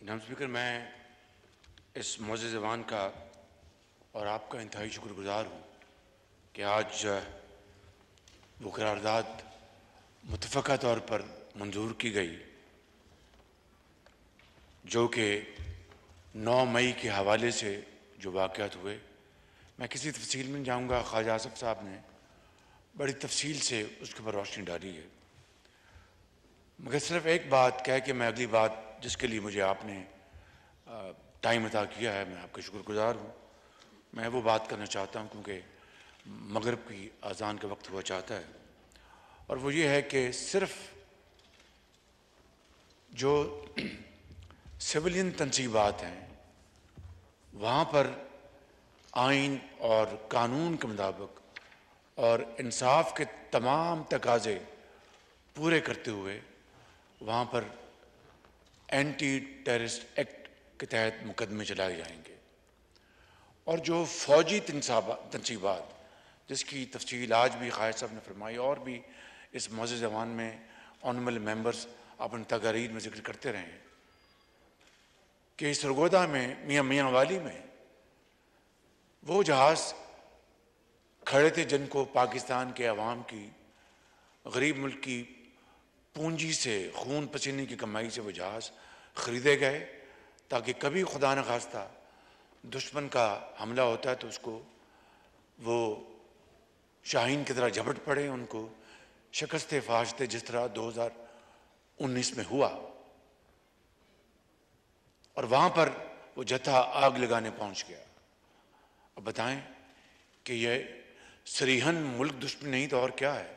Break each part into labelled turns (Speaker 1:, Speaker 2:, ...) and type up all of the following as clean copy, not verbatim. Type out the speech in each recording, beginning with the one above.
Speaker 1: جناب اسپیکر، میں اس معزز ایوان کا اور آپ کا انتہائی شکر گزار ہوں کہ آج وہ قرارداد متفقہ طور پر منظور کی گئی جو کہ 9 مئی کے حوالے سے جو واقعات ہوئے. میں کسی تفصیل میں نہیں جاؤں گا، خواجہ آصف صاحب نے بڑی تفصیل سے اس کے اوپر روشنی ڈالی ہے، مگر صرف ایک بات کہہ کہ میں اگلی بات جس کے لیے مجھے آپ نے ٹائم عطا کیا ہے، میں آپ کا شکر گزار ہوں. میں وہ بات کرنا چاہتا ہوں کیونکہ مغرب کی اذان کا وقت ہوا چاہتا ہے، اور وہ یہ ہے کہ صرف جو سویلین تنصیبات ہیں وہاں پر آئین اور قانون کے مطابق اور انصاف کے تمام تقاضے پورے کرتے ہوئے وہاں پر اینٹی ٹیررسٹ ایکٹ کے تحت مقدمے چلائے جائیں گے. اور جو فوجی تنصیبات جس کی تفصیل آج بھی قائد صاحب نے فرمائی اور بھی اس معزز ایوان میں آنریبل ممبرز اپنی تقاریر میں ذکر کرتے رہے ہیں کہ سرگودا میں میاں والی میں وہ جہاز کھڑے تھے جن کو پاکستان کے عوام کی غریب ملک کی پونجی سے خون پسینے کی کمائی سے وہ جہاز خریدے گئے تاکہ کبھی خدا نخواستہ دشمن کا حملہ ہوتا ہے تو اس کو وہ شاہین کی طرح جھپٹ پڑے، ان کو شکست فاشتے جس طرح 2019 میں ہوا. اور وہاں پر وہ جتھا آگ لگانے پہنچ گیا. اب بتائیں کہ یہ صریحاً ملک دشمن نہیں تو اور کیا ہے؟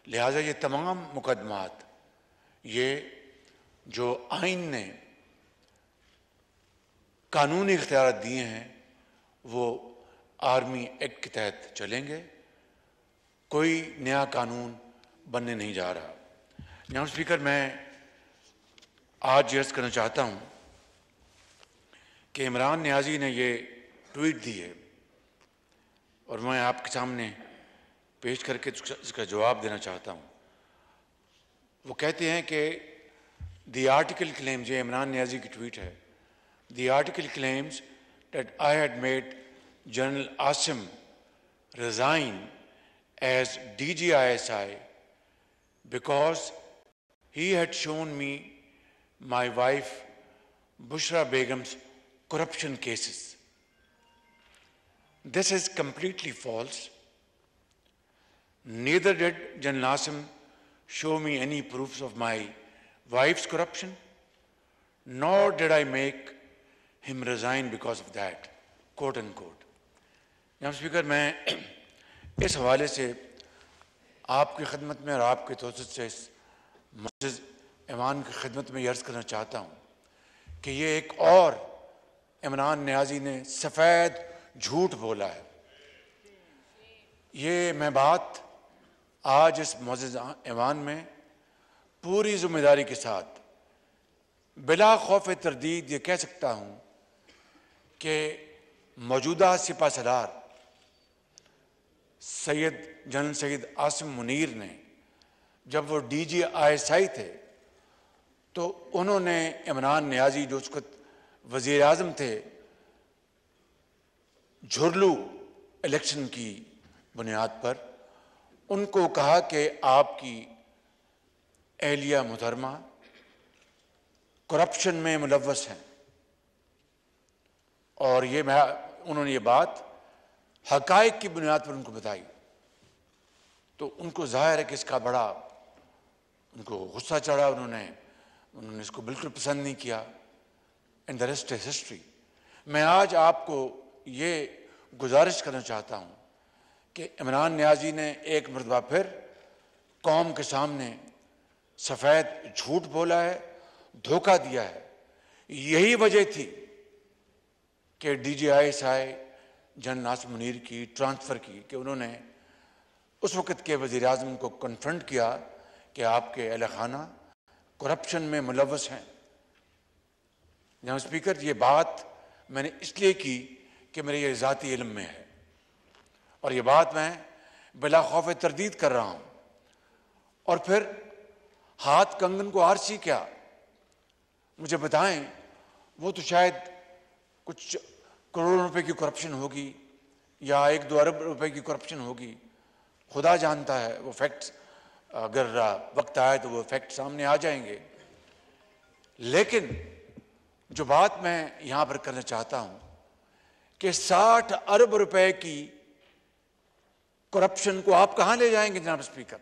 Speaker 1: لہٰذا یہ تمام مقدمات یہ جو آئین نے قانونی اختیارات دیے ہیں وہ آرمی ایکٹ کے تحت چلیں گے، کوئی نیا قانون بننے نہیں جا رہا. جناب اسپیکر، میں آج عرض کرنا چاہتا ہوں کہ عمران نیازی نے یہ ٹویٹ دی ہے اور میں آپ کے سامنے پیش کر کے اس کا جواب دینا چاہتا ہوں. وہ کہتے ہیں کہ دی آرٹیکل کلیمز، یہ عمران نیازی کی ٹویٹ ہے، the article claims that I had made general Asim resign as DGISI because he had shown me my wife Bushra Begum's corruption cases. This is completely false. Neither did General Asim show me any proofs of my wife's corruption, nor did I make him resign because of that, quote unquote. جناب speaker, میں اس حوالے سے آپ کی خدمت میں اور آپ کے توسط سے اس معزز ایوان کی خدمت میں یہ عرض کرنا چاہتا ہوں کہ یہ ایک اور عمران نیازی نے سفید جھوٹ بولا ہے. یہ میں بات آج اس معزز ایوان میں پوری ذمہ داری کے ساتھ بلا خوف تردید یہ کہہ سکتا ہوں کہ موجودہ سپہ سالار جنرل سید عاصم منیر نے جب وہ DGISI تھے تو انہوں نے عمران نیازی جو اس وقت وزیر اعظم تھے جھرلو الیکشن کی بنیاد پر ان کو کہا کہ آپ کی اہلیہ محترمہ کرپشن میں ملوث ہیں، اور انہوں نے یہ بات حقائق کی بنیاد پر ان کو بتائی. تو ان کو ظاہر ہے کہ اس کا بڑا ان کو غصہ چڑھا، انہوں نے اس کو بالکل پسند نہیں کیا. And the rest is history. میں آج آپ کو یہ گزارش کرنا چاہتا ہوں کہ عمران نیازی نے ایک مرتبہ پھر قوم کے سامنے سفید جھوٹ بولا ہے، دھوکہ دیا ہے. یہی وجہ تھی کہ DGISI جنرل عاصم منیر کی ٹرانسفر کی کہ انہوں نے اس وقت کے وزیر اعظم کو کنفرنٹ کیا کہ آپ کے اہل خانہ کرپشن میں ملوث ہیں. جناب اسپیکر، یہ بات میں نے اس لیے کی کہ میرے یہ ذاتی علم میں ہے اور یہ بات میں بلا خوف تردید کر رہا ہوں. اور پھر ہاتھ کنگن کو آرسی کیا؟ مجھے بتائیں وہ تو شاید کچھ کروڑوں روپے کی کرپشن ہوگی یا 1-2 ارب روپے کی کرپشن ہوگی، خدا جانتا ہے وہ فیکٹس، اگر وقت آئے تو وہ فیکٹ سامنے آ جائیں گے۔ لیکن جو بات میں یہاں پر کرنا چاہتا ہوں کہ 60 ارب روپے کی کرپشن کو آپ کہاں لے جائیں گے جناب اسپیکر؟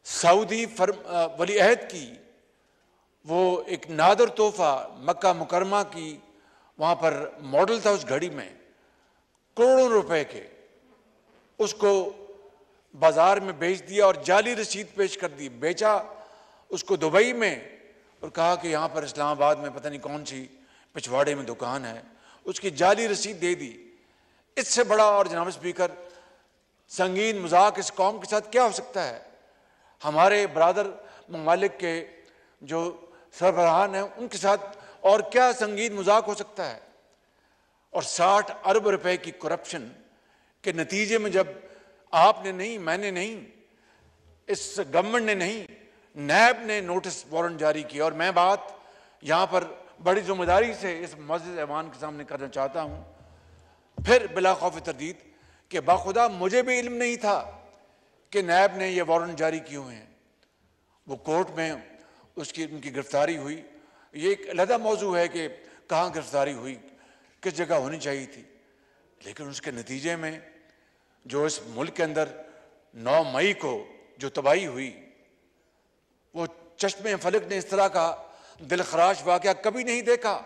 Speaker 1: سعودی ولی عہد کی وہ ایک نادر تحفہ مکہ مکرمہ کی وہاں پر ماڈل تھا اس گھڑی میں، کروڑوں روپے کے، اس کو بازار میں بیچ دیا اور جعلی رسید پیش کر دی، بیچا اس کو دبئی میں اور کہا کہ یہاں پر اسلام آباد میں پتہ نہیں کون سی پچھواڑے میں دکان ہے، اس کی جعلی رسید دے دی۔ اس سے بڑا اور جناب اسپیکر سنگین مذاق اس قوم کے ساتھ کیا ہو سکتا ہے؟ ہمارے برادر ممالک کے جو سربراہان ہیں ان کے ساتھ اور کیا سنگین مذاق ہو سکتا ہے؟ اور 60 ارب روپے کی کرپشن کے نتیجے میں جب آپ نے نہیں، میں نے نہیں، اس گورنمنٹ نے نہیں، نیب نے نوٹس وارنٹ جاری کیا، اور میں بات یہاں پر بڑی ذمہ داری سے اس معزز ایوان کے سامنے کرنا چاہتا ہوں، پھر بلا خوف تردید کہ باخدا مجھے بھی علم نہیں تھا کہ نیب نے یہ وارنٹ جاری کیے ہوئے ہیں۔ وہ کورٹ میں ان کی گرفتاری ہوئی، یہ ایک علیحدہ موضوع ہے کہ کہاں گرفتاری ہوئی، کس جگہ ہونی چاہیے تھی، لیکن اس کے نتیجے میں جو اس ملک کے اندر 9 مئی کو جو تباہی ہوئی، وہ چشمے فلک نے اس طرح کا دلخراش واقعہ کبھی نہیں دیکھا۔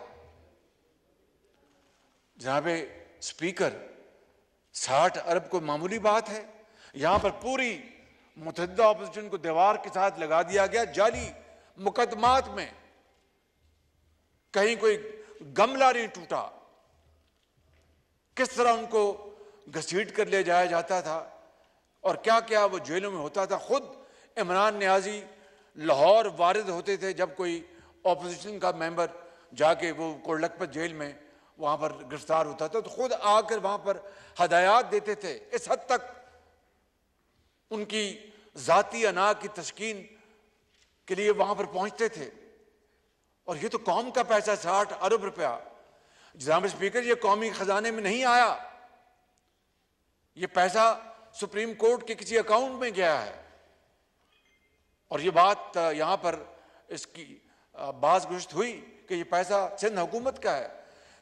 Speaker 1: جناب اسپیکر، 60 ارب کو معمولی بات ہے؟ یہاں پر پوری متحدہ اپوزیشن کو دیوار کے ساتھ لگا دیا گیا جعلی مقدمات میں، کہیں کوئی گملہ نہیں ٹوٹا، کس طرح ان کو گھسیٹ کر لے جایا جاتا تھا اور کیا کیا وہ جیلوں میں ہوتا تھا۔ خود عمران نیازی لاہور وارد ہوتے تھے جب کوئی اپوزیشن کا ممبر جا کے وہ کوڑلکھپت جیل میں وہاں پر گرفتار ہوتا تھا تو خود آ کر وہاں پر ہدایات دیتے تھے، اس حد تک ان کی ذاتی انا کی تسکین کے لیے وہاں پر پہنچتے تھے۔ اور یہ تو قوم کا پیسہ 60 ارب روپیہ، جناب اسپیکر، یہ قومی خزانے میں نہیں آیا، یہ پیسہ سپریم کورٹ کے کسی اکاؤنٹ میں گیا ہے۔ اور یہ بات یہاں پر اس کی باز گشت ہوئی کہ یہ پیسہ سندھ حکومت کا ہے،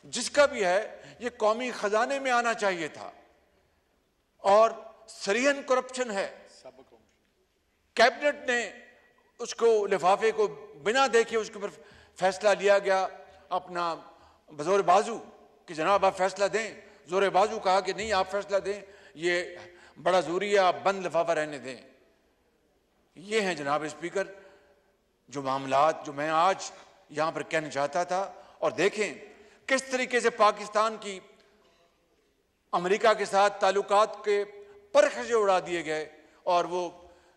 Speaker 1: جس کا بھی ہے یہ قومی خزانے میں آنا چاہیے تھا، اور سریحن کرپشن ہے۔ کیبنٹ نے اس کو لفافے کو بنا دیکھے اس کے اوپر فیصلہ لیا گیا اپنا بزور بازو کہ جناب آپ فیصلہ دیں، زور بازو کہا کہ نہیں آپ فیصلہ دیں، یہ بڑا ضروری ہے، آپ بند لفافہ رہنے دیں۔ یہ ہیں جناب اسپیکر جو معاملات جو میں آج یہاں پر کہنا چاہتا تھا۔ اور دیکھیں کس طریقے سے پاکستان کی امریکہ کے ساتھ تعلقات کے پرخچے اڑا دیے گئے اور وہ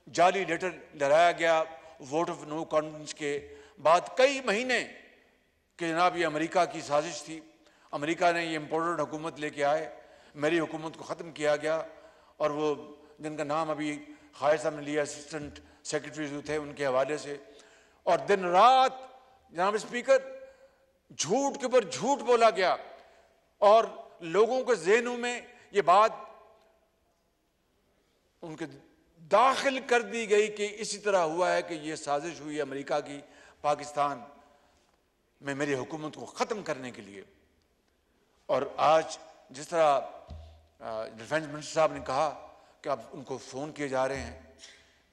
Speaker 1: جعلی لیٹر لہرایا گیا ووٹ آف نو کانفیڈنس کے بعد کئی مہینے کہ جناب یہ امریکہ کی سازش تھی، امریکہ نے یہ امپورٹڈ حکومت لے کے آئے، میری حکومت کو ختم کیا گیا۔ اور وہ جن کا نام ابھی خواجہ صاحب نے لیا اسسٹنٹ سیکرٹری جو تھے ان کے حوالے سے، اور دن رات جناب اسپیکر جھوٹ کے اوپر جھوٹ بولا گیا اور لوگوں کے ذہنوں میں یہ بات ان کے داخل کر دی گئی کہ اسی طرح ہوا ہے کہ یہ سازش ہوئی امریکہ کی پاکستان میں میری حکومت کو ختم کرنے کے لیے۔ اور آج جس طرح ڈیفینس منسٹر صاحب نے کہا کہ اب ان کو فون کیے جا رہے ہیں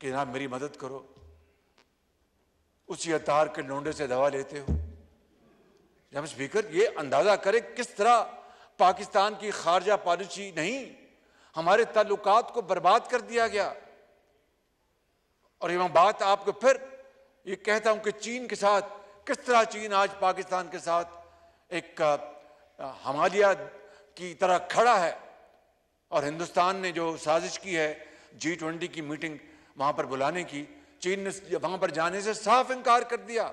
Speaker 1: کہ جناب میری مدد کرو، اسی اتار کے لونڈے سے دوا لیتے ہو۔ جناب اسپیکر، یہ اندازہ کرے کس طرح پاکستان کی خارجہ پالیسی نہیں، ہمارے تعلقات کو برباد کر دیا گیا۔ اور یہ میں بات آپ کو پھر یہ کہتا ہوں کہ چین کے ساتھ کس طرح چین آج پاکستان کے ساتھ ایک ہمالیہ کی طرح کھڑا ہے، اور ہندوستان نے جو سازش کی ہے G20 کی میٹنگ وہاں پر بلانے کی، چین نے وہاں پر جانے سے صاف انکار کر دیا۔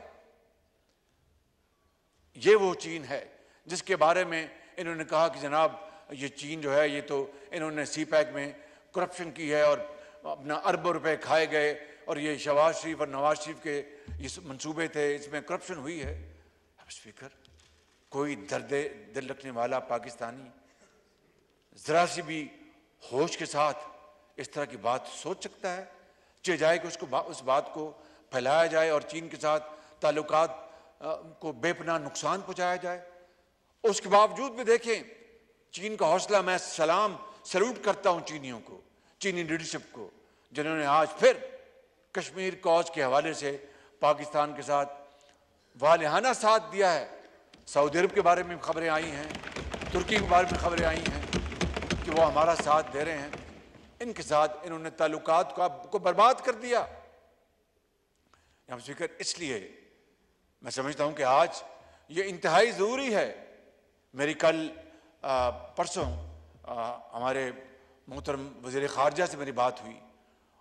Speaker 1: یہ وہ چین ہے جس کے بارے میں انہوں نے کہا کہ جناب یہ چین جو ہے یہ تو انہوں نے سی پیک میں کرپشن کی ہے اور اپنا اربوں روپے کھائے گئے اور یہ شہباز شریف اور نواز شریف کے یہ منصوبے تھے، اس میں کرپشن ہوئی ہے۔ اسپیکر، کوئی درد دل رکھنے والا پاکستانی ذرا سی بھی ہوش کے ساتھ اس طرح کی بات سوچ سکتا ہے؟ چاہے جائے کہ اس بات کو پھیلایا جائے اور چین کے ساتھ تعلقات کو بے پناہ نقصان پہنچایا جائے۔ اس کے باوجود بھی دیکھیں چین کا حوصلہ، میں سلوٹ کرتا ہوں چینیوں کو، چینی لیڈرشپ کو، جنہوں نے آج پھر کشمیر کوز کے حوالے سے پاکستان کے ساتھ والہانہ ساتھ دیا ہے۔ سعودی عرب کے بارے میں خبریں آئی ہیں، ترکی کے بارے میں خبریں آئی ہیں کہ وہ ہمارا ساتھ دے رہے ہیں۔ ان کے ساتھ انہوں نے تعلقات کو برباد کر دیا۔ اسپیکر، اس لیے میں سمجھتا ہوں کہ آج یہ انتہائی ضروری ہے۔ میری کل پرسوں ہمارے محترم وزیر خارجہ سے میری بات ہوئی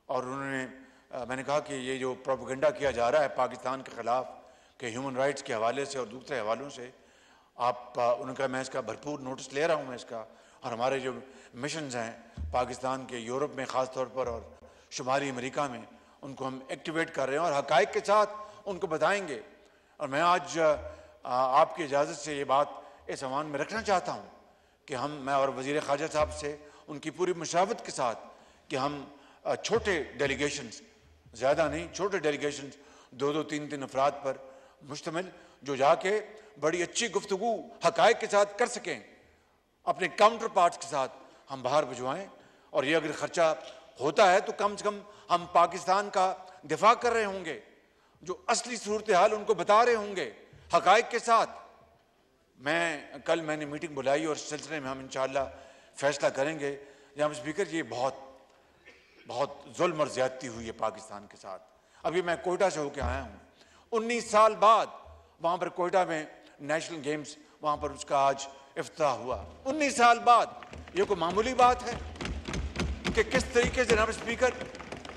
Speaker 1: اور میں نے کہا کہ یہ جو پروپیگنڈا کیا جا رہا ہے پاکستان کے خلاف کہ ہیومن رائٹس کے حوالے سے اور دوسرے حوالوں سے، انہوں نے کہا میں اس کا بھرپور نوٹس لے رہا ہوں، میں اس کا، اور ہمارے جو مشنز ہیں پاکستان کے یورپ میں خاص طور پر اور شمالی امریکہ میں، ان کو ہم ایکٹیویٹ کر رہے ہیں اور حقائق کے ساتھ ان کو بتائیں گے۔ اور میں آج آپ کی اجازت سے یہ بات اس عنوان میں رکھنا چاہتا ہوں کہ میں اور وزیر خارجہ صاحب سے ان کی پوری مشاورت کے ساتھ کہ ہم چھوٹے ڈیلیگیشنز، زیادہ نہیں، چھوٹے ڈیلیگیشنز 2-3 افراد پر مشتمل، جو جا کے بڑی اچھی گفتگو حقائق کے ساتھ کر سکیں، اپنے کاؤنٹر پارٹس کے ساتھ ہم باہر بھجوائیں۔ اور یہ اگر خرچہ ہوتا ہے تو کم سے کم ہم پاکستان کا دفاع کر رہے ہوں گے، جو اصلی صورتحال ان کو بتا رہے ہوں گے حقائق کے ساتھ۔ کل میں نے میٹنگ بلائی اور اس سلسلے میں ہم انشاءاللہ فیصلہ کریں گے۔ جناب اسپیکر، یہ بہت ظلم اور زیادتی ہوئی ہے پاکستان کے ساتھ۔ ابھی میں کوئٹہ سے ہو کے آیا ہوں، 19 سال بعد وہاں پر کوئٹہ میں نیشنل گیمز، وہاں پر اس کا آج افتتاح ہوا۔ 19 سال بعد یہ کوئی معمولی بات ہے کہ کس طریقے سے جناب اسپیکر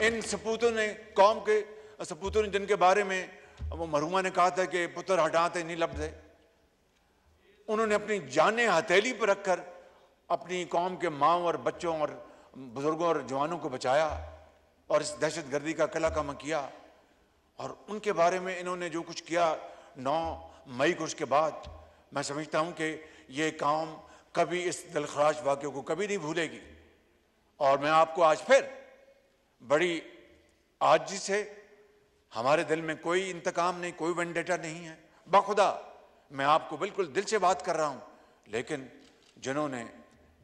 Speaker 1: ان سپوتوں نے، قوم کے سپوتوں نے، جن کے بارے میں وہ مرحومہ نے کہا تھا کہ پتر ہٹاتے نہیں لفظ ہے، انہوں نے اپنی جانیں ہتھیلی پر رکھ کر اپنی قوم کے ماؤں اور بچوں اور بزرگوں اور جوانوں کو بچایا اور اس دہشت گردی کا قلع کما کیا۔ اور ان کے بارے میں انہوں نے جو کچھ کیا 9 مئی کو، اس کے بعد میں سمجھتا ہوں کہ یہ قوم کبھی اس دلخراش واقعے کو کبھی نہیں بھولے گی۔ اور میں آپ کو آج پھر بڑی عاجزی سے، ہمارے دل میں کوئی انتقام نہیں، کوئی وینڈیٹا نہیں ہے، بخدا میں آپ کو بالکل دل سے بات کر رہا ہوں، لیکن جنہوں نے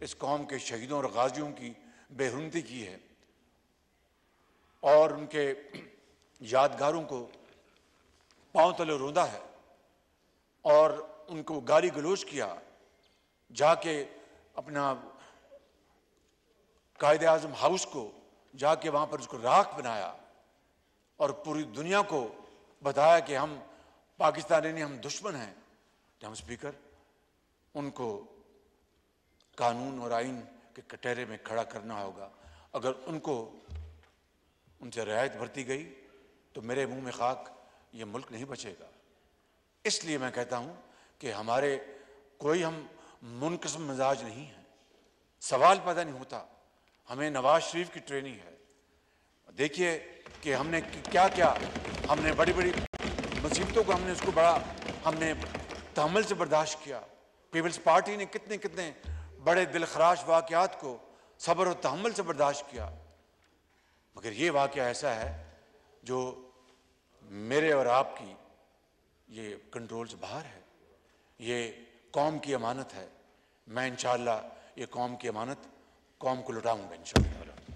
Speaker 1: اس قوم کے شہیدوں اور غازیوں کی بے حرمتی کی ہے اور ان کے یادگاروں کو پاؤں تلے روندا ہے اور ان کو گالی گلوچ کیا، جا کے اپنا قائد اعظم ہاؤس کو جا کے وہاں پر اس کو راکھ بنایا اور پوری دنیا کو بتایا کہ ہم پاکستانی نہیں، ہم دشمن ہیں۔ جناب اسپیکر، ان کو قانون اور آئین کے کٹہرے میں کھڑا کرنا ہوگا۔ اگر ان سے رعایت برتی گئی تو میرے منہ میں خاک، یہ ملک نہیں بچے گا۔ اس لیے میں کہتا ہوں کہ ہم منقسم مزاج نہیں ہیں، سوال پیدا نہیں ہوتا۔ ہمیں نواز شریف کی ٹریننگ ہے، دیکھیے کہ ہم نے کیا ہم نے بڑی بڑی مصیبتوں کو ہم نے تحمل سے برداشت کیا۔ پیپلز پارٹی نے کتنے بڑے دلخراش واقعات کو صبر و تحمل سے برداشت کیا، مگر یہ واقعہ ایسا ہے جو میرے اور آپ کی یہ کنٹرول سے باہر ہے۔ یہ قوم کی امانت ہے، میں انشاءاللہ یہ قوم کی امانت قوم کو لوٹاؤں گا انشاءاللہ۔